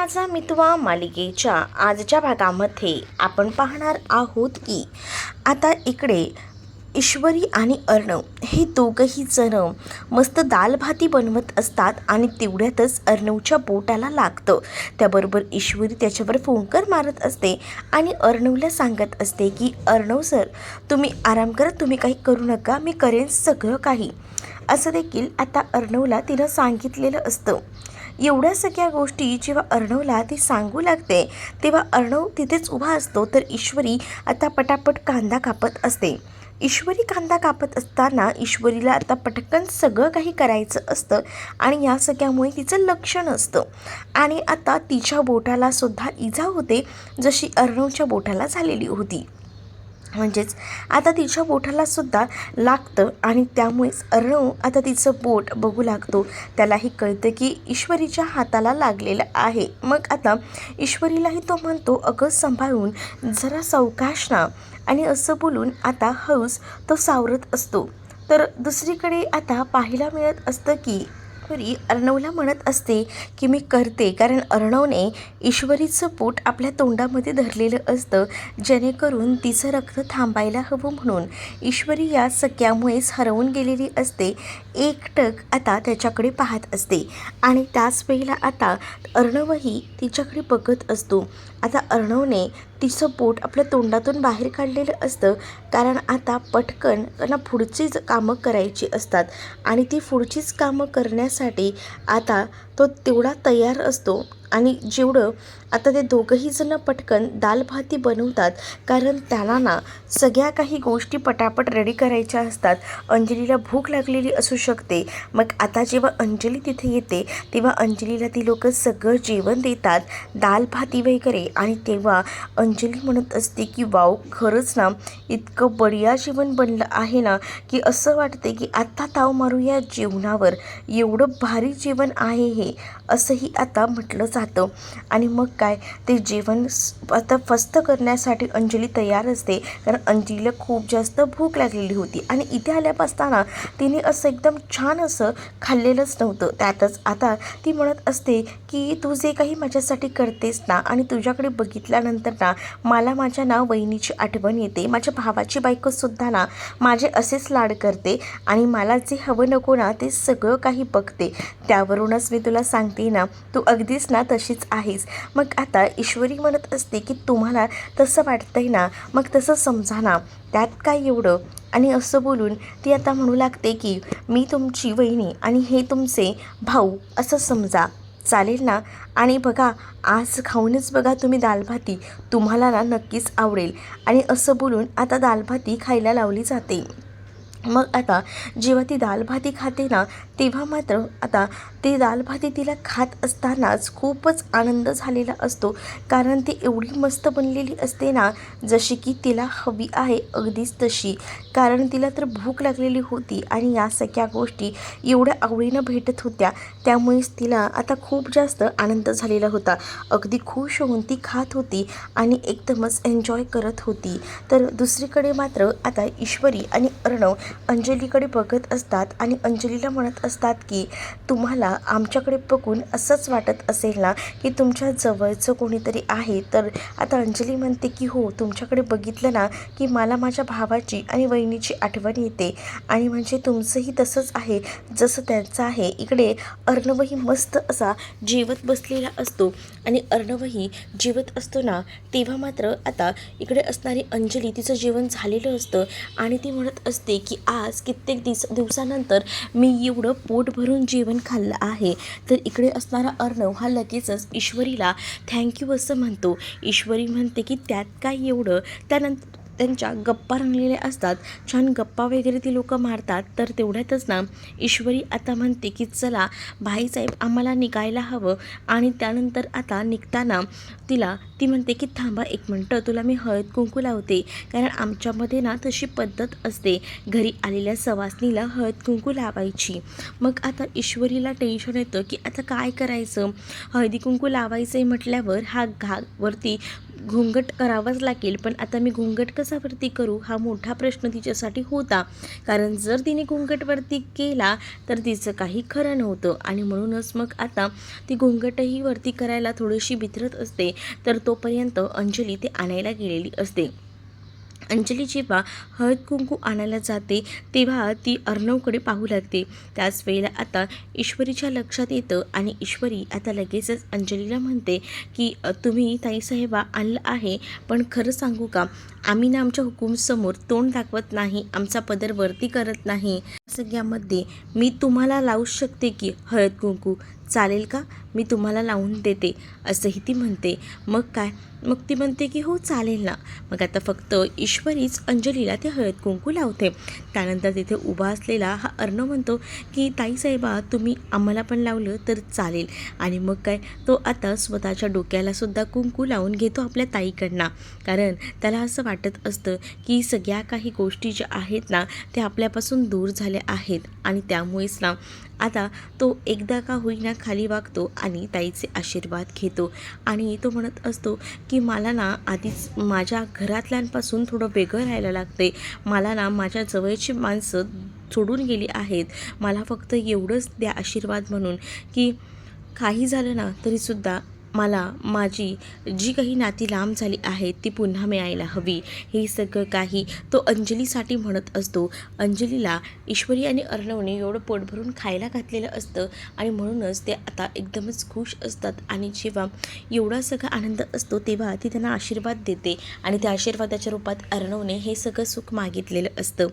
माझा मितवा मालिकेच्या आजच्या भागामध्ये आपण पाहणार आहोत की आता इकडे ईश्वरी आणि अर्णव हे दोघंही जण मस्त दाल भाती बनवत असतात आणि तेवढ्यातच अर्णवच्या बोटाला लागतं. त्याबरोबर ईश्वरी त्याच्यावर फोंकर मारत असते आणि अर्णवला सांगत असते की अर्णव सर, तुम्ही आराम करा, तुम्ही काही करू नका, मी करेन सगळं काही. असं देखील आता अर्णवला तिनं सांगितलेलं असतं. एवढ्या सगळ्या गोष्टी जेव्हा अर्णवला ती सांगू लागते तेव्हा अर्णव तिथेच उभा असतो. तर ईश्वरी आता पटापट कांदा कापत असते. ईश्वरी कांदा कापत असताना ईश्वरीला आता पटकन सगळं काही करायचं असतं आणि या सगळ्यामुळे तिचं लक्ष नसतं आणि आता तिच्या बोटाला सुद्धा इजा होते, जशी अर्णवच्या बोटाला झालेली होती. म्हणजेच आता तिच्या बोटाला सुद्धा लागतं आणि त्यामुळेच अर्णव आता तिचं बोट बघू लागतो. त्यालाही कळतं की ईश्वरीच्या हाताला लागलेलं आहे. मग आता ईश्वरीलाही तो म्हणतो, अगं सांभाळून, जरा सावकाश ना, आणि असं बोलून आता हळूच तो सावरत असतो. तर दुसरीकडे आता पाहायला मिळत असतं की ईश्वरी अर्णवला म्हणत असते की मी करते, कारण अर्णवने ईश्वरीचं पोट आपल्या तोंडामध्ये धरलेलं असतं जेणेकरून तिचं रक्त थांबायला हवं म्हणून. ईश्वरी या सगळ्यामुळेच हरवून गेलेली असते. एकटक आता त्याच्याकडे पाहत असते आणि त्याच वेळेला आता अर्णवही तिच्याकडे बघत असतो. आता अर्णवने तिचं पोट आपल्या तोंडातून बाहेर काढलेलं असतं, कारण आता पटकन त्यांना पुढचीच कामं करायची असतात आणि ती पुढचीच कामं करण्यासाठी आता तो तेवढा तयार असतो. आणि जेवढं आता ते दोघंही जण पटकन दाल भाती बनवतात, कारण त्यांना ना सगळ्या काही गोष्टी पटापट रेडी करायच्या असतात. अंजलीला भूक लागलेली असू शकते. मग आता जेव्हा अंजली तिथे येते तेव्हा अंजलीला ती लोक सगळं जेवण देतात, दाल भाती वगैरे, आणि तेव्हा अंजली म्हणत असते की वाव, खरंच ना इतकं बढिया जेवण बनलं आहे ना की असं वाटते की आत्ता ताव मारूया जेवणावर, एवढं भारी जेवण आहे हे, असंही आता म्हटलं जातं. आणि मग काय, ते जेवण आता फस्त करण्यासाठी अंजली तयार असते, कारण अंजलीला खूप जास्त भूक लागलेली होती आणि इथे आल्यापासताना तिने असं एकदम छान असं खाल्लेलंच नव्हतं. त्यातच आता ती म्हणत असते की तू जे काही माझ्यासाठी करतेस ना, आणि तुझ्याकडे बघितल्यानंतर ना मला माझ्या ना वहिनीची आठवण येते, माझ्या भावाची बायकोसुद्धा ना माझे असेच लाड करते आणि मला जे हवं नको ना ते सगळं काही बघते. त्यावरूनच मी तुला सांगते ना, तू अगदीच ना तशीच आहेस. मग आता ईश्वरी म्हणत असते की तुम्हाला तसं वाटतंय ना, मग तसं समजा ना, त्यात काय एवढं. आणि असं बोलून ती आता म्हणू लागते की मी तुमची वहिनी आणि हे तुमचे भाऊ असं समजा, चालेल ना. आणि बघा, आज खाऊनच बघा तुम्ही दाल भाती, तुम्हाला ना नक्कीच आवडेल. आणि असं बोलून आता दाल भाती खायला लावली जाते. मग आता जेव्हा ती दाल भाती खाते ना तेव्हा मात्र आता ती दाल भाती तिला खात असतानाच खूपच आनंद झालेला असतो, कारण ती एवढी मस्त बनलेली असते ना, जशी की तिला हवी आहे अगदीच तशी. कारण तिला तर भूक लागलेली होती आणि या सगळ्या गोष्टी एवढ्या आवडीनं भेटत होत्या, त्यामुळेच तिला आता खूप जास्त आनंद झालेला होता. अगदी खुश होऊन ती खात होती आणि एकदमच एन्जॉय करत होती. तर दुसरीकडे मात्र आता ईश्वरी आणि अर्णव अंजलीकडे बघत असतात आणि अंजलीला म्हणत असतात की तुम्हाला आमच्याकडे बघून असंच वाटत असेल ना की तुमच्या जवळचं कोणीतरी आहे. तर आता अंजली म्हणते की हो, तुमच्याकडे बघितलं ना की मला माझ्या भावाची आणि वहिनीची आठवण येते, आणि म्हणजे तुमचंही तसंच आहे जसं त्यांचं आहे. इकडे अर्णवही मस्त असा जेवत बसलेला असतो आणि अर्णवही जेवत असतो ना तेव्हा मात्र आता इकडे असणारी अंजली तिचं जेवण झालेलं असतं आणि ती म्हणत असते की आज कित्येक दिवसानंतर मी एवढं पोट भरून जेवण खाल्लं आहे. तर इकडे असणारा अर्णव हा लगेचच ईश्वरीला थँक्यू असं म्हणतो. ईश्वरी म्हणते की त्यात काय एवढं. त्यानंतर त्यांच्या गप्पा रंगलेल्या असतात, छान गप्पा वगैरे ती लोक मारतात. तर तेवढ्यातच ना ईश्वरी आता म्हणते की चला भाईसाहेब, आम्हाला निघायला हवं. आणि त्यानंतर आता निघताना ती म्हणते की थांबा एक मिनटं, तुला मी हळद कुंकू लावते, कारण आमच्यामध्ये ना तशी पद्धत असते घरी आलेल्या सवासणीला हळद कुंकू लावायची. मग आता ईश्वरीला टेन्शन येतं की आता काय करायचं, हळदी कुंकू लावायचं आहे म्हटल्यावर हा घावरती घुंगट करावाच लागेल, पण आता मी घुंगट कसावरती करू हा मोठा प्रश्न तिच्यासाठी होता. कारण जर तिने घुंगटवरती केला तर तिचं काही खरं नव्हतं आणि म्हणूनच मग आता ती घुंगटही वरती करायला थोडीशी बिथरत असते. तर तोपर्यंत अंजली ते आणायला गेलेली असते. अंजली जेव्हा हळद कुंकू आणायला जाते तेव्हा ती अर्णवकडे पाहू लागते. त्याच वेळेला आता ईश्वरीच्या लक्षात येतं आणि ईश्वरी आता लगेचच अंजलीला म्हणते की तुम्ही ताईसाहेबा आणलं आहे, पण खरं सांगू का, आम्ही ना आमच्या हुकूमसमोर तोंड दाखवत नाही, आमचा पदर वरती करत नाही. सगळ्यामध्ये मी तुम्हाला लावू शकते की हळद कुंकू, चालेल का, मी तुम्हाला लावून देते असंही ती म्हणते. मग काय, मग ती म्हणते की हो चालेल ना. मग आता फक्त ईश्वरीच अंजलीला ते हळद कुंकू लावते. त्यानंतर तिथे उभा असलेला हा अर्णव म्हणतो की ताईसाहेबा तुम्ही आम्हाला पण लावलं तर चालेल. आणि मग काय, तो आता स्वतःच्या डोक्यालासुद्धा कुंकू लावून घेतो आपल्या ताईकडनं. कारण त्याला असं वाटत असतं की सगळ्या काही गोष्टी ज्या आहेत ना त्या आपल्यापासून दूर झाल्या आहेत आणि त्यामुळेच ना आता तो एकदा का होईना खाली वागतो आणि ताईचे आशीर्वाद घेतो. आणि तो म्हणत असतो की मला ना आधीच माझ्या घरातल्यांपासून थोडं वेगळं राहायला लागते, मला ना माझ्या जवळची माणसं सोडून गेली आहेत, मला फक्त एवढंच द्या आशीर्वाद म्हणून की काही झालं ना तरीसुद्धा मला माझी जी काही नाती लांब झाली आहेत ती पुन्हा मिळायला हवी. हे सगळं काही तो अंजलीसाठी म्हणत असतो. अंजलीला ईश्वरी आणि अर्णवने एवढं पोट भरून खायला घातलेलं असतं आणि म्हणूनच ते आता एकदमच खुश असतात. आणि जेव्हा एवढा सगळा आनंद असतो तेव्हा ती त्यांना आशीर्वाद देते आणि त्या आशीर्वादाच्या रूपात अर्णवने हे सगळं सुख मागितलेलं असतं.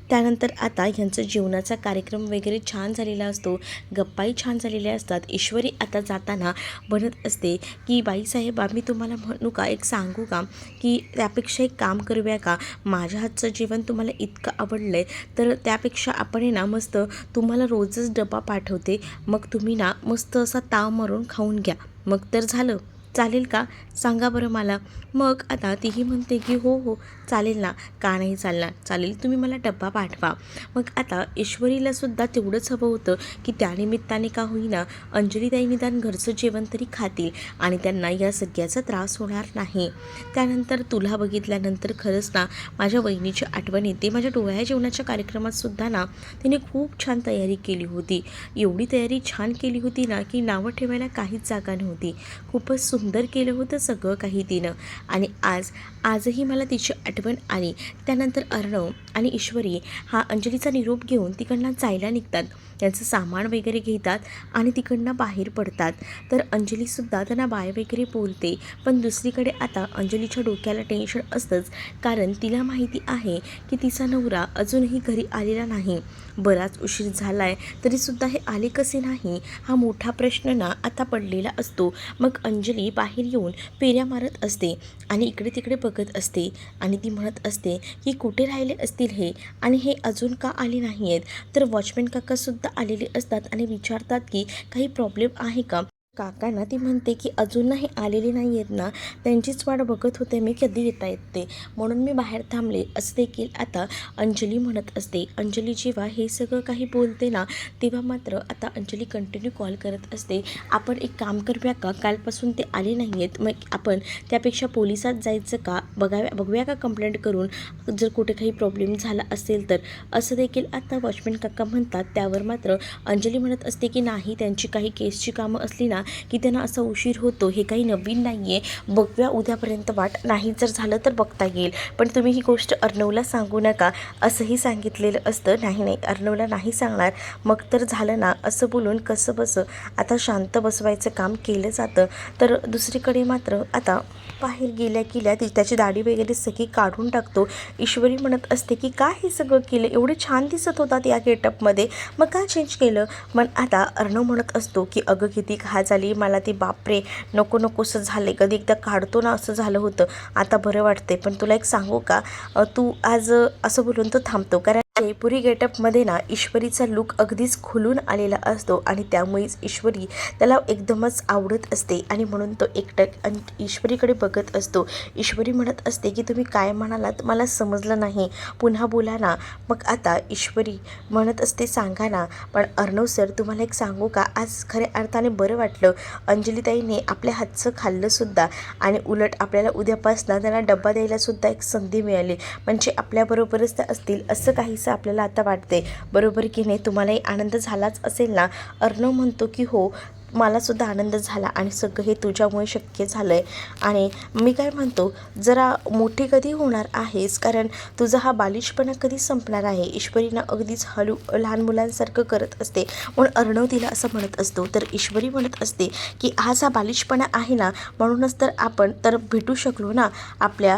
त्यानंतर आता ह्यांचं जेवणाचा कार्यक्रम वगैरे छान झालेला असतो, गप्पाही छान झालेल्या असतात. ईश्वरी आता जाताना म्हणत असते की बाईसाहेब मी तुम्हाला म्हणू का, एक सांगू का, की त्यापेक्षा एक काम करूया का, माझ्या हातचं जेवण तुम्हाला इतकं आवडलं आहे तर त्यापेक्षा आपण आहे ना मस्त तुम्हाला रोजच डबा पाठवते, मग तुम्ही ना मस्त असा ताव मारून खाऊन घ्या, मग तर झालं, चालेल का, सांगा बरं मला. मग आता तीही म्हणते की हो हो चालेल ना, का नाही चालणार, चालेल तुम्ही मला डब्बा पाठवा. मग आता ईश्वरीलासुद्धा तेवढंच हवं होतं की त्यानिमित्ताने का होईना अंजलीताई निदान घरचं जेवण तरी खातील आणि त्यांना या सगळ्याचा त्रास होणार नाही. त्यानंतर तुला बघितल्यानंतर खरंच ना माझ्या वहिनीची आठवण येते. माझ्या डोळ्या जेवणाच्या कार्यक्रमातसुद्धा ना तिने खूप छान तयारी केली होती, एवढी तयारी छान केली होती ना की नावं ठेवायला काहीच जागा नव्हती. खूपच सुंदर केलं होतं सगळं काही तिनं. आणि आजही मला तिची आठवण आली. त्यानंतर अर्णव आणि ईश्वरी हा अंजलीचा निरोप घेऊन तिकडनं जायला निघतात. त्यांचं सामान वगैरे घेतात आणि तिकडनं बाहेर पडतात. तर अंजलीसुद्धा त्यांना बाय वगैरे बोलते, पण दुसरीकडे आता अंजलीच्या डोक्याला टेन्शन असतंच. कारण तिला माहिती आहे की तिचा नवरा अजूनही घरी आलेला नाही, बराच उशीर झाला आहे तरीसुद्धा हे आले कसे नाही हा मोठा प्रश्न ना आता पडलेला असतो. मग अंजली बाहेर येऊन फेऱ्या मारत असते आणि इकडे तिकडे बघत असते आणि ती म्हणत असते की कुठे राहिले असतील हे आणि हे अजून का आले नाही आहेत. तर वॉचमॅन काकासुद्धा आलेले असतात आणि विचारतात की काही प्रॉब्लेम आहे का. काकांना ती म्हणते की अजूनही आलेले नाही आहेत ना, त्यांचीच वाट बघत होते मी, कधी येता येत ते, म्हणून मी बाहेर थांबले असं देखील आता अंजली म्हणत असते. अंजली जेव्हा हे सगळं काही बोलते ना तेव्हा मात्र आता अंजली कंटिन्यू कॉल करत असते. आपण एक काम करूया का, कालपासून ते आले नाही आहेत, मग आपण त्यापेक्षा पोलिसात जायचं का, बघूया का कंप्लेंट करून, जर कुठे काही प्रॉब्लेम झाला असेल तर, असं देखील आता वॉचमॅन काका म्हणतात. त्यावर मात्र अंजली म्हणत असते की नाही, त्यांची काही केसची कामं असली ना की त्यांना असा उशीर होतो, हे काही नवीन नाही आहे, बघूया उद्यापर्यंत वाट, नाही जर झालं तर बघता येईल, पण तुम्ही ही गोष्ट अर्णवला सांगू नका असंही सांगितलेलं असतं. नाही अर्णवला नाही सांगणार, मग तर झालं ना असं बोलून कसं बसं आता शांत बसवायचं काम केलं जातं. तर दुसरीकडे मात्र आता बाहेर गेल्या त्याची दाढी वगैरे सगळी काढून टाकतो. ईश्वरी म्हणत असते की काय हे सगळं केलं, एवढे छान दिसत होतात या गेटअपमध्ये, मग का चेंज केलं. मग आता अर्णव म्हणत असतो की अगं किती घाण झाली मला ती, बापरे नकोसं झाले, कधी एकदा काढतो ना असं झालं होतं, आता बरं वाटते. पण तुला एक सांगू का, तू आज असं बोलून तो थांबतो. कारण जयपुरी गेटअपमध्ये ना ईश्वरीचा लुक अगदीच खुलून आलेला असतो आणि त्यामुळेच ईश्वरी त्याला एकदमच आवडत असते आणि म्हणून तो एकटक ईश्वरीकडे बघत असतो. ईश्वरी म्हणत असते की तुम्ही काय म्हणालात मला समजलं नाही, पुन्हा बोला ना. मग आता ईश्वरी म्हणत असते सांगा ना. पण अर्णव सर तुम्हाला एक सांगू का, आज खऱ्या अर्थाने बरं वाटलं. अंजलीताईने आपल्या हातचं खाल्लंसुद्धा आणि उलट आपल्याला उद्यापासून त्यांना डब्बा द्यायलासुद्धा एक संधी मिळाली. म्हणजे आपल्याबरोबरच त्या असतील असं काहीसं आपल्याला आता वाटते. बरोबर की नाही? तुम्हालाही आनंद झालाच असेल ना? अर्णव म्हणतो की हो, मलासुद्धा आनंद झाला आणि सगळं हे तुझ्यामुळे शक्य झालं आहे. आणि मी काय म्हणतो, जरा मोठी कधी होणार आहेस, कारण तुझा हा बालिशपणा कधी संपणार आहे. ईश्वरीनं अगदीच लहान मुलांसारखं करत असते म्हणून अर्णव तिला असं म्हणत असतो. तर ईश्वरी म्हणत असते की आज हा बालिशपणा आहे ना, म्हणूनच तर आपण तर भेटू शकलो ना आपल्या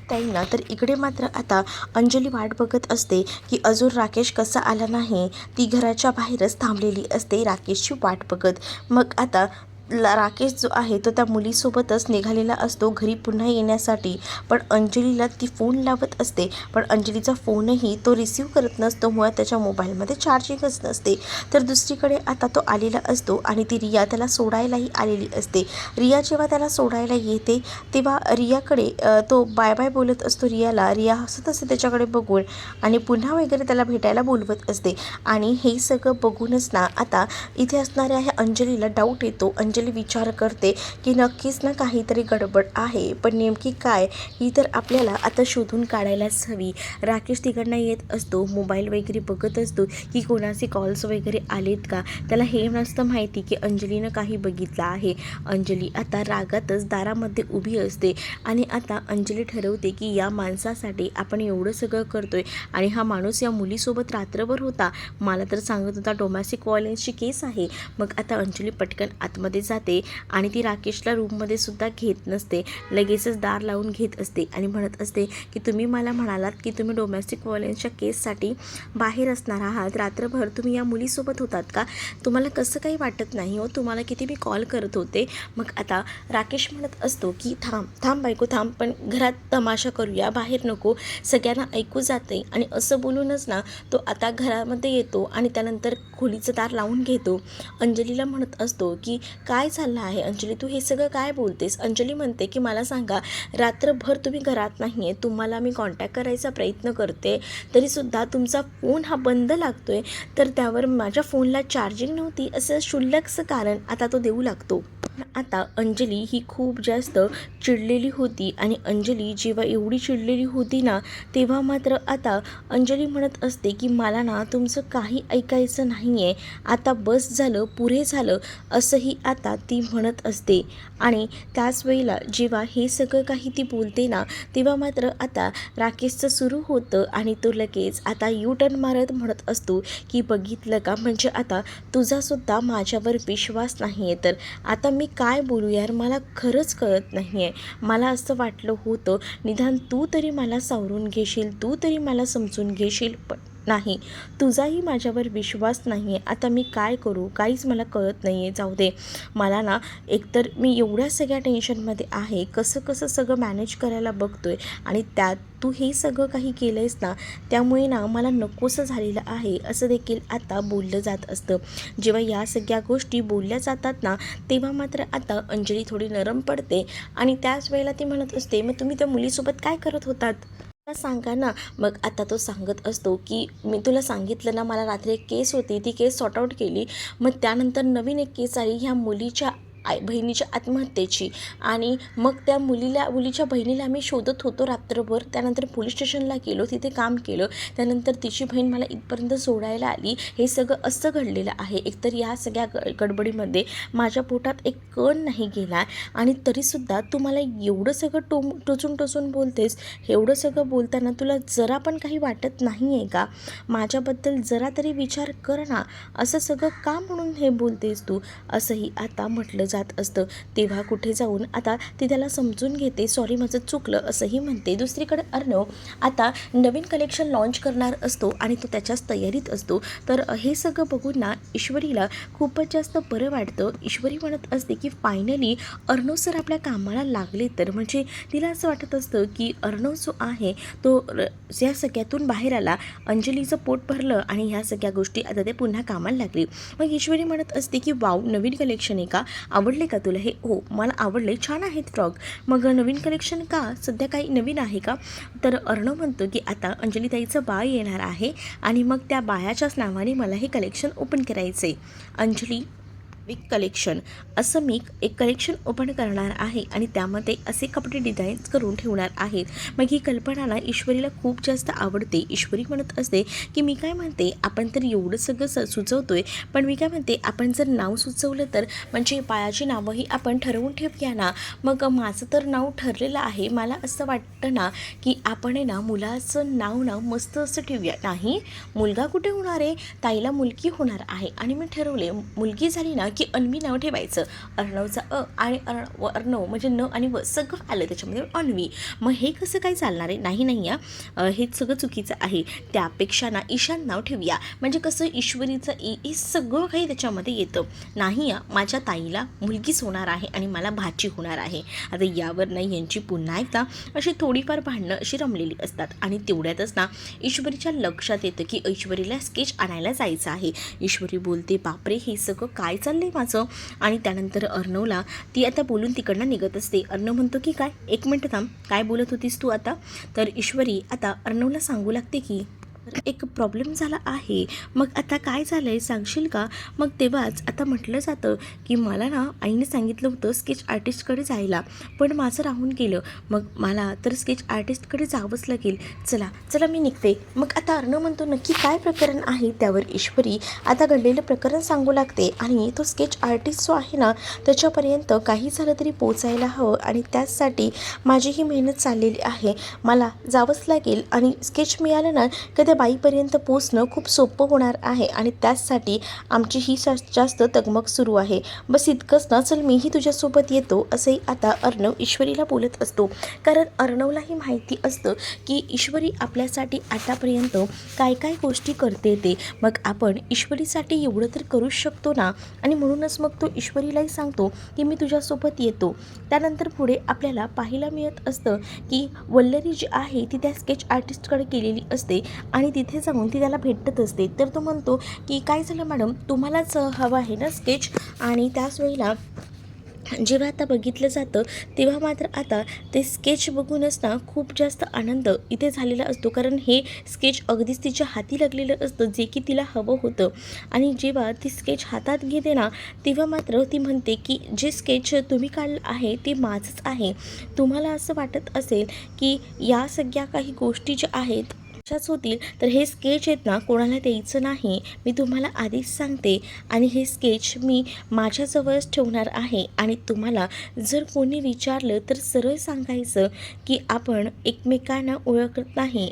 ताईंना. तर इकडे मात्र आता अंजली वाट बघत असते की अजून राकेश कसा आला नाही. ती घराच्या बाहेरच थांबलेली असते राकेशची वाट बघत. मग आता राकेश जो आहे तो त्या मुलीसोबतच निघालेला असतो घरी पुन्हा येण्यासाठी. पण अंजलीला ती फोन लावत असते, पण अंजलीचा फोनही तो रिसीव करत नसतो. मुळात त्याच्या मोबाईलमध्ये चार्जिंगच नसते. तर दुसरीकडे आता तो आलेला असतो आणि ती रिया त्याला सोडायलाही आलेली असते. रिया जेव्हा त्याला सोडायला येते तेव्हा रियाकडे तो बाय बाय बोलत असतो रियाला. रिया हसत असते त्याच्याकडे बघून आणि पुन्हा वगैरे त्याला भेटायला बोलवत असते. आणि हे सगळं बघूनच ना आता इथे असणाऱ्या ह्या अंजलीला डाऊट येतो. अंजली विचार करते की नक्कीच ना काहीतरी गडबड आहे, पण नेमकी काय ही तर आपल्याला आता शोधून काढायलाच हवी. राकेश तिकडनं येत असतो, मोबाईल वगैरे बघत असतो की कोणाचे कॉल्स वगैरे आलेत का. त्याला हे नसतं माहिती की अंजलीनं काही बघितलं आहे. अंजली आता रागातच दारामध्ये उभी असते आणि आता अंजली ठरवते की या माणसासाठी आपण एवढं सगळं करतोय आणि हा माणूस या मुलीसोबत रात्रभर होता, मला तर सांगत होता डोमॅस्टिक व्हायलन्सची केस आहे. मग आता अंजली पटकन आतमध्ये जाते आणि ती राकेशला रूममध्ये सुद्धा घेत नसते, लगेचच दार लावून घेत असते आणि म्हणत असते की तुम्ही मला म्हणालात की तुम्ही डोमॅस्टिक व्हायलन्सच्या केससाठी बाहेर असणार आहात, रात्रभर तुम्ही या मुलीसोबत होतात का? तुम्हाला कसं काही वाटत नाही हो? तुम्हाला किती मी कॉल करत होते. मग आता राकेश म्हणत असतो की थांब थांब बायको थांब, पण घरात तमाशा करूया, बाहेर नको, सगळ्यांना ऐकू जाते. आणि असं बोलूनच ना तो आता घरामध्ये येतो आणि त्यानंतर खोलीचं दार लावून घेतो. अंजलीला म्हणत असतो की काय चाललं आहे अंजली, तू हे सगळं काय बोलतेस? अंजली म्हणते की मला सांगा, रात्रभर तुम्ही घरात नाही आहे, तुम्हाला मी कॉन्टॅक्ट करायचा प्रयत्न करते तरीसुद्धा तुमचा फोन हा बंद लागतोय, तर त्यावर माझ्या फोनला चार्जिंग नव्हती असं क्षुल्लकचं कारण आता तो देऊ लागतो. आता अंजली ही खूप जास्त चिडलेली होती आणि अंजली जेव्हा एवढी चिडलेली होती ना, तेव्हा मात्र आता अंजली म्हणत असते की मला ना तुमचं काही ऐकायचं नाही आहे, आता बस झालं, पुरे झालं, असंही आता ती म्हणत असते. आणि त्याच वेळेला जेव्हा हे सगळं काही ती बोलते ना, तेव्हा मात्र आता राकेशचं सुरू होतं आणि तो लगेच आता यू टर्न मारत म्हणत असतो की बघितलं का, म्हणजे आता तुझासुद्धा माझ्यावर विश्वास नाही आहे, तर आता मी काय बोलू यार, मला खरंच कळत नाही आहे. मला असं वाटलं होतं निदान तू तरी मला सावरून घेशील, तू तरी मला समजून घेशील, पण नाही, तुझाही माझ्यावर विश्वास नाही आहे. आता मी काय करू, काहीच मला कळत नाही आहे. जाऊ दे, मला ना एकतर मी एवढ्या सगळ्या टेन्शनमध्ये आहे, कसं कसं सगळं मॅनेज करायला बघतो आहे आणि त्यात तू हे सगळं काही केलं आहेस ना, त्यामुळे ना मला नकोसं झालेलं आहे, असं देखील आता बोललं जात असतं. जेव्हा या सगळ्या गोष्टी बोलल्या जातात ना, तेव्हा मात्र आता अंजली थोडी नरम पडते आणि त्याच वेळेला ती म्हणत असते मग तुम्ही त्या मुलीसोबत काय करत होतात मला सांगा ना. मग आता तो सांगत असतो की मी तुला सांगितलं ना, मला रात्री एक केस होती, ती केस सॉर्ट आऊट केली, मग त्यानंतर नवीन एक केस आली ह्या मुलीच्या बहिणीच्या आत्महत्येची, आणि मग त्या मुलीच्या बहिणीला आम्ही शोधत होतो रात्रभर. त्यानंतर पोलीस स्टेशनला गेलो, तिथे काम केलं, त्यानंतर तिची बहीण मला इथपर्यंत सोडायला आली. हे सगळं असं घडलेलं आहे. एकतर या सगळ्या गडबडीमध्ये माझ्या पोटात एक कण नाही गेला आणि तरीसुद्धा तू मला एवढं सगळं टोचून बोलतेस. एवढं सगळं बोलताना तुला जरा पण काही वाटत नाही आहे का? माझ्याबद्दल जरा तरी विचार कर ना, असं सगळं का म्हणून हे बोलतेस तू, असंही आता म्हटलं जात असतं तेव्हा कुठे जाऊन आता ती त्याला समजून घेते, सॉरी माझं चुकलं असंही म्हणते. दुसरीकडे अर्णव आता नवीन कलेक्शन लॉन्च करणार असतो आणि तो त्याच्याच तयारीत असतो. तर हे सगळं बघून ना ईश्वरीला खूपच जास्त बरं वाटतं. ईश्वरी म्हणत असते की फायनली अर्णव सर आपल्या कामाला लागले. तर म्हणजे तिला असं वाटत असतं की अर्णव जो आहे तो या सगळ्यातून बाहेर आला, अंजलीचं पोट भरलं आणि ह्या सगळ्या गोष्टी आता ते पुन्हा कामाला लागली. मग ईश्वरी म्हणत असते की वाव, नवीन कलेक्शन आहे का, आवडले का तुला हे? हो मला आवडले, छान आहेत फ्रॉक. मग नवीन कलेक्शन का, सध्या काही नवीन आहे का? तर अर्णव म्हणतो की आता अंजलीताईचं बाळ येणार आहे आणि मग त्या बाळाच्याच नावाने मला हे कलेक्शन ओपन करायचे. अंजली विक कलेक्शन असं मी एक कलेक्शन ओपन करणार आहे आणि त्यामध्ये असे कपडे डिझाईन्स करून ठेवणार आहेत. मग ही कल्पना ना ईश्वरीला खूप जास्त आवडते. ईश्वरी म्हणत असते की मी काय म्हणते, आपण तर एवढं सगळं सुचवतोय, पण मी काय म्हणते आपण जर नाव सुचवलं तर म्हणजे बाळाची नावंही आपण ठरवून ठेवूया ना. मग माझं तर नाव ठरलेलं आहे, मला असं वाटतं ना की आपण आहे ना मुलाचं नाव ना मस्त असं ठेवूया. नाही, मुलगा कुठे होणार आहे, ताईला मुलगी होणार आहे आणि मी ठरवले मुलगी झाली ना की अन्वी नाव ठेवायचं. अर्णवचा आणि अर्णव म्हणजे न आणि व सगळं आलं त्याच्यामध्ये अन्वी. मग हे कसं काय चालणार आहे? नाही हे सगळं चुकीचं आहे. त्यापेक्षा ना ईशान नाव ठेवूया, म्हणजे कसं ईश्वरीचं हे सगळं काही त्याच्यामध्ये येतं. नाही माझ्या ताईला मुलगीच होणार आहे आणि मला भाची होणार आहे. आता यावर नाही यांची पुन्हा एकदा अशी थोडीफार भांडणं अशी रमलेली असतात आणि तेवढ्यातच ना ईश्वरीच्या लक्षात येतं की ईश्वरीला स्केच आणायला जायचं आहे. ईश्वरी बोलते बापरे, हे सगळं काय चाललं माझं? आणि त्यानंतर अर्णवला ती आता बोलून तिकडनं निघत असते. अर्णव म्हणतो की काय, एक मिनटं थांब, काय बोलत होतीस तू आता? तर ईश्वरी आता अर्णवला सांगू लागते की एक प्रॉब्लेम झाला आहे. मग आता काय झालं आहे सांगशील का? मग तेव्हाच आता म्हटलं जातं की मला ना आईने सांगितलं होतं स्केच आर्टिस्टकडे जायला, पण माझं राहून गेलं. मग मला तर स्केच आर्टिस्टकडे जावंच लागेल. चला मी निघते. मग आता अर्णव म्हणतो नक्की काय प्रकरण आहे? त्यावर ईश्वरी आता घडलेलं प्रकरण सांगू लागते आणि तो स्केच आर्टिस्ट जो आहे ना त्याच्यापर्यंत काही झालं तरी पोचायला हवं आणि त्याचसाठी माझी ही मेहनत चाललेली आहे. मला जावंच लागेल आणि स्केच मिळालं ना की त्या बाईपर्यंत पोचणं खूप सोपं होणार आहे आणि त्याचसाठी आमची ही जास्त तगमग सुरू आहे. बस इतकंच ना, चल मीही तुझ्यासोबत येतो, असंही आता अर्णव ईश्वरीला बोलत असतो. कारण अर्णवलाही माहिती असतं की ईश्वरी आपल्यासाठी आतापर्यंत काय काय गोष्टी करते ते. मग आपण ईश्वरीसाठी एवढं तर करूच शकतो ना. आणि म्हणूनच मग तो ईश्वरीलाही सांगतो की मी तुझ्यासोबत येतो. त्यानंतर पुढे आपल्याला पाहायला मिळत असतं की वल्लरी जी आहे ती त्या स्केच आर्टिस्टकडे गेलेली असते आणि तिथे जाऊन ती त्याला भेटत असते. तर तो म्हणतो की काय झालं मॅडम, तुम्हालाच हवं आहे ना स्केच? आणि त्याच वेळेला जेव्हा आता बघितलं जातं तेव्हा मात्र आता ते स्केच बघूनच ना खूप जास्त आनंद इथे झालेला असतो. कारण हे स्केच अगदीच तिच्या हाती लागलेलं असतं जे की तिला हवं होतं. आणि जेव्हा ती स्केच हातात घेते ना तेव्हा मात्र ती म्हणते की जे स्केच तुम्ही काढलं आहे ते माझंच आहे. तुम्हाला असं वाटत असेल की या सगळ्या काही गोष्टी ज्या आहेत अशाच होतील तर हे स्केच आहेत ना कोणाला द्यायचं नाही, मी तुम्हाला आधीच सांगते. आणि हे स्केच मी माझ्याजवळच ठेवणार आहे आणि तुम्हाला जर कोणी विचारलं तर सरळ सांगायचं की आपण एकमेकांना ओळखत नाही.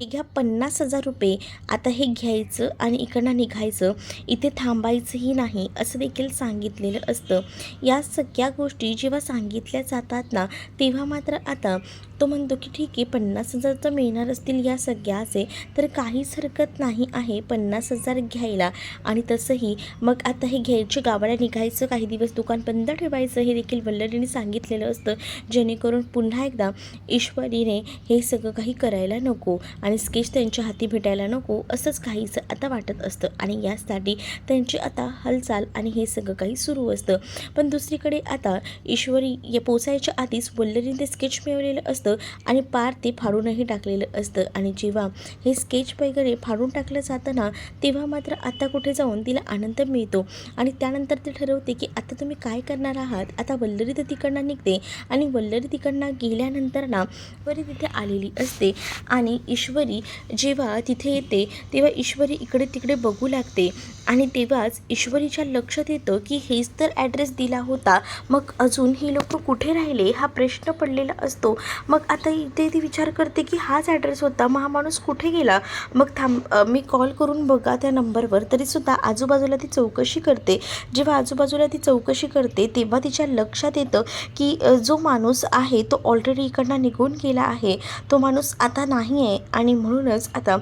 हे घ्या 50,000 रुपये, आता हे घ्यायचं आणि इकडनं निघायचं, इथे थांबायचंही नाही असं देखील सांगितलेलं असतं. या सगळ्या गोष्टी जेव्हा सांगितल्या जातात ना तेव्हा मात्र आता तो म्हणतो की ठीक आहे 50,000 तर मिळणार असतील या सगळ्याचे तर काहीच हरकत नाही आहे 50,000 घ्यायला. आणि तसंही मग आता हे घ्यायचे, गावाला निघायचं, काही दिवस दुकान बंद ठेवायचं हे देखील वल्लरीने सांगितलेलं असतं. जेणेकरून पुन्हा एकदा ईश्वरीने हे सगळं काही करायला नको आणि स्केच त्यांच्या हाती भेटायला नको असंच काहीचं आता वाटत असतं. आणि यासाठी त्यांची आता हालचाल आणि हे सगळं काही सुरू असतं. पण दुसरीकडे आता ईश्वरी या पोचायच्या आधीच वल्लरीने ते स्केच मिळवलेलं असतं आणि पार ते फाडूनही टाकलेलं असतं. आणि जेव्हा हे स्केच वगैरे फाडून टाकलं जातं ना तेव्हा मात्र आता कुठे जाऊन तिला आनंद मिळतो. आणि त्यानंतर ते ठरवते की आता तुम्ही काय करणार आहात. आता वल्लरी तर तिकडनं निघते आणि वल्लरी तिकडनं गेल्यानंतर ना ईश्वरी तिथे आलेली असते आणि ईश्वरी ईश्वरी जेव्हा तिथे येते तेव्हा ईश्वरी इकडे तिकडे बघू लागते आणि तेव्हाच ईश्वरीच्या लक्षात येतं की हेच तर ॲड्रेस दिला होता, मग अजून ही लोक कुठे राहिले हा प्रश्न पडलेला असतो. मग आता इथे ती विचार करते की हाच ॲड्रेस होता, मग हा माणूस कुठे गेला. मग मी कॉल करून बघा त्या नंबरवर, तरीसुद्धा आजूबाजूला ती चौकशी करते. जेव्हा आजूबाजूला ती चौकशी करते तेव्हा तिच्या लक्षात येतं की जो माणूस आहे तो ऑलरेडी इकडनं निघून गेला आहे, तो माणूस आता नाही आहे. आणि म्हणूनच आता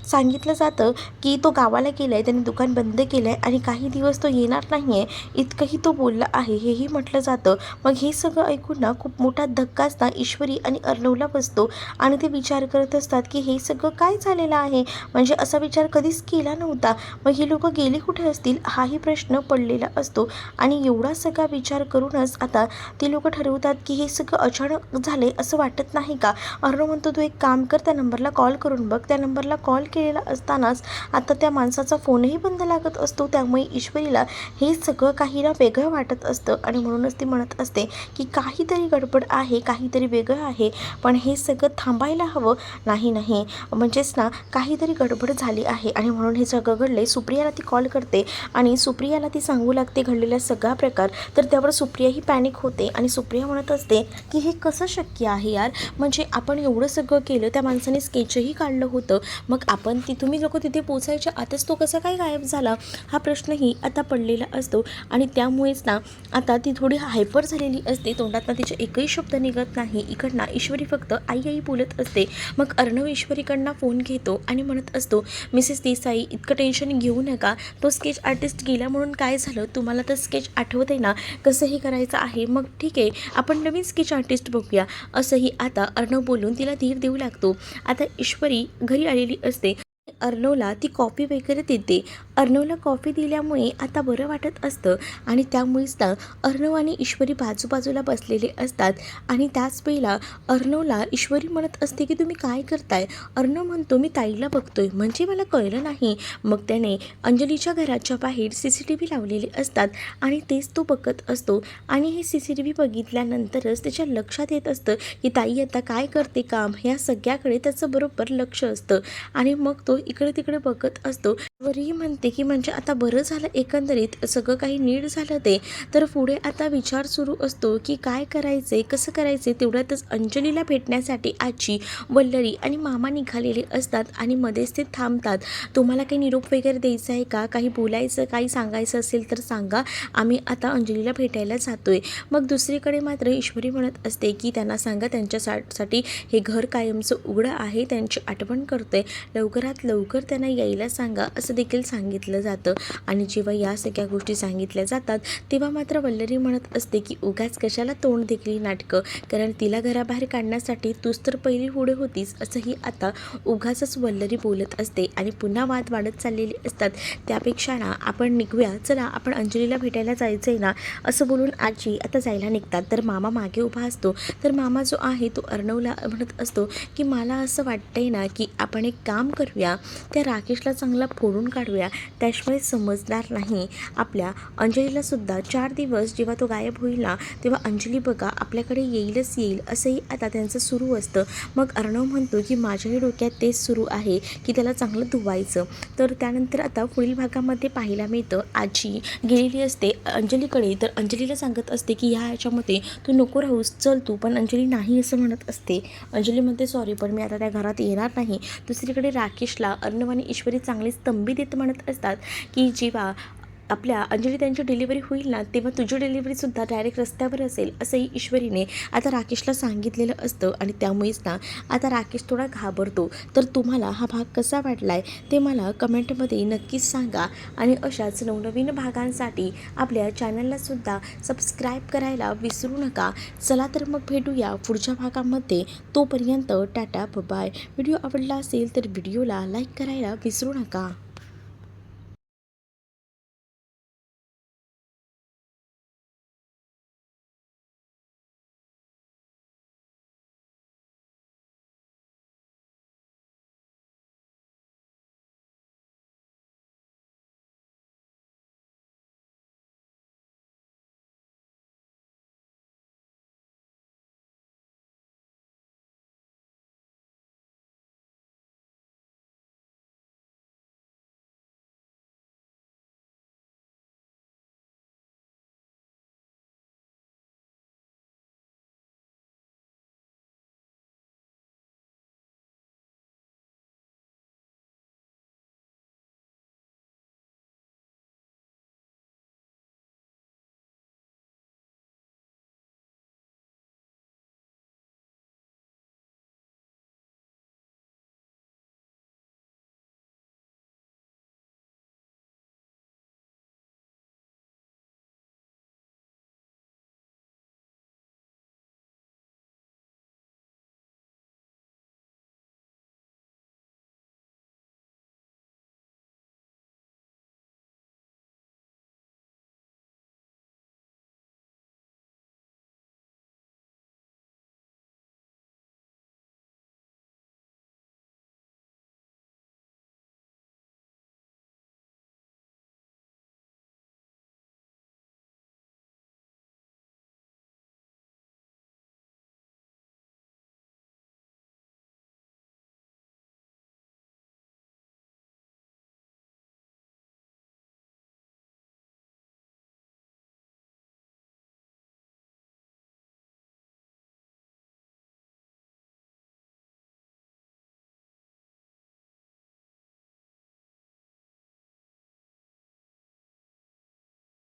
सांगितलं जातं की तो गावाला गेला आहे, त्याने दुकान बंद केलं आहे आणि काही दिवस तो येणार नाही आहे, इतकंही तो बोलला आहे हेही म्हटलं जातं. मग हे सगळं ऐकून ना खूप मोठा धक्काच ना ईश्वरी आणि अर्णवला बसतो आणि ते विचार करत असतात की हे सगळं काय झालेलं आहे, म्हणजे असा विचार कधीच केला नव्हता. मग ही लोकं गेली कुठे असतील हाही प्रश्न पडलेला असतो. आणि एवढा सगळा विचार करूनच आता ती लोकं ठरवतात की हे सगळं अचानक झाले असं वाटत नाही का. अर्णव म्हणतो तू एक काम कर, त्या नंबरला कॉल करून बघ. त्या नंबरला कॉल केलेला असतानाच आता त्या माणसाचा फोनही बंद लागत असतो. त्यामुळे ईश्वरीला हे सगळं काही ना वेगळं वाटत असतं आणि म्हणूनच ती म्हणत असते की काहीतरी गडबड आहे, काहीतरी वेगळं आहे, पण हे सगळं थांबायला हवं. नाही नाही म्हणजेच ना काहीतरी गडबड झाली आहे आणि म्हणून हे सगळं घडले. सुप्रियाला ती कॉल करते आणि सुप्रियाला ती सांगू लागते घडलेला सगळा प्रकार. तर त्यावर सुप्रियाही पॅनिक होते आणि सुप्रिया म्हणत असते की हे कसं शक्य आहे यार, म्हणजे आपण एवढं सगळं केलं, त्या माणसाने स्केचही काढलं होतं, मग आपण तुम्ही लोक तिथे पोचायच्या आतच तो कसा काय गायब झाला हा प्रश्नही आता पडलेला असतो. आणि त्यामुळेच ना आता ती थोडी हायपर झालेली असते, तोंडातनं तिचे एकही शब्द निघत नाही. इकडनं ईश्वरी फक्त आई आई बोलत असते. मग अर्णव ईश्वरीकडनं फोन घेतो आणि म्हणत असतो मिसेस देसाई इतकं टेन्शन घेऊ नका, तो स्केच आर्टिस्ट गेला म्हणून काय झालं, तुम्हाला तर स्केच आठवत आहे ना कसंही करायचं आहे, मग ठीक आहे आपण नवीन स्केच आर्टिस्ट बघूया, असंही आता अर्णव बोलून तिला धीर देऊ लागतो. आता ईश्वरी घरी आलेली असते, अर्णवला ती कॉफी वगैरे देते. अर्णवला कॉफी दिल्यामुळे आता बरं वाटत असतं आणि त्यामुळेच ना अर्णव आणि ईश्वरी बाजूबाजूला बसलेले असतात. आणि त्याच वेळेला अर्णवला ईश्वरी म्हणत असते की तुम्ही काय करताय. अर्णव म्हणतो मी ताईला बघतोय, म्हणजे मला कळलं नाही. मग त्याने अंजलीच्या घराच्या बाहेर CCTV लावलेले असतात आणि तेच तो बघत असतो. आणि हे CCTV बघितल्यानंतरच त्याच्या लक्षात येत असतं की ताई आता काय करते काम, ह्या सगळ्याकडे त्याचं बरोबर लक्ष असतं. आणि मग तो इकडे तिकडे बघत असतो. वरही म्हणते की म्हणजे आता बरं झालं, एकंदरीत सगळं काही नीट झालं ते. तर पुढे आता विचार सुरू असतो की काय करायचे कसं करायचे. तेवढ्यातच अंजलीला भेटण्यासाठी आजी, वल्लरी आणि मामा निघालेले असतात आणि मध्येच ते थांबतात. तुम्हाला काही निरोप वगैरे द्यायचा आहे का, काही बोलायचं काही सांगायचं असेल तर सांगा, आम्ही आता अंजलीला भेटायला जातोय. मग दुसरीकडे मात्र ईश्वरी म्हणत असते की त्यांना सांगा त्यांच्यासाठी हे घर कायमचं उघडं आहे, त्यांची आठवण करतोय, लवकरात लवकर त्यांना यायला सांगा असं देखील सांगितलं जातं. आणि जेव्हा या सगळ्या गोष्टी सांगितल्या जातात तेव्हा मात्र वल्लरी म्हणत असते की उगाच कशाला तोंड देखील नाटकं, कारण तिला घराबाहेर काढण्यासाठी तूच तर पहिली पुढे होतीस, असंही आता उगाचच वल्लरी बोलत असते. आणि पुन्हा वाद वाढत चाललेले असतात. त्यापेक्षा ना आपण निघूया, चला आपण अंजलीला भेटायला जायचं आहे ना, असं बोलून आजी आता जायला निघतात. तर मामा मागे उभा असतो. तर मामा जो आहे तो अर्णवला म्हणत असतो की मला असं वाटतंय ना की आपण एक काम करूया, त्या राकेशला चांगला फोडून काढूया, त्याशिवाय समजणार नाही. आपल्या अंजलीलासुद्धा 4 दिवस जेव्हा तो गायब होईल ना तेव्हा अंजली बघा आपल्याकडे येईलच येईल, असंही आता त्यांचं सुरू असतं. मग अर्णव म्हणतो की माझ्याही डोक्यात तेच सुरू आहे की त्याला चांगलं धुवायचं. तर त्यानंतर आता पुढील भागामध्ये पाहायला मिळतं आजी गेलेली असते अंजलीकडे. तर अंजलीला सांगत असते की ह्या याच्यामध्ये तू नको राहूस, चल तू, पण अंजली नाही असं म्हणत असते. अंजली म्हणते सॉरी पण मी आता त्या घरात येणार नाही. दुसरीकडे राकेशला अर्णव आणि ईश्वरी चांगलीच तंबी देत म्हणत असतात की जेव्हा आपल्या अंजली त्यांची डिलिव्हरी होईल ना तेव्हा तुझी डिलिव्हरीसुद्धा डायरेक्ट रस्त्यावर असेल, असंही ईश्वरीने आता राकेशला सांगितलेलं असतं. आणि त्यामुळेच ना आता राकेश थोडा घाबरतो. तर तुम्हाला हा भाग कसा वाटला आहे ते मला कमेंटमध्ये नक्कीच सांगा. आणि अशाच नवनवीन भागांसाठी आपल्या चॅनललासुद्धा सबस्क्राईब करायला विसरू नका. चला तर मग भेटूया पुढच्या भागामध्ये. तोपर्यंत टाटा बाय. व्हिडिओ आवडला असेल तर व्हिडिओला लाईक करायला विसरू नका.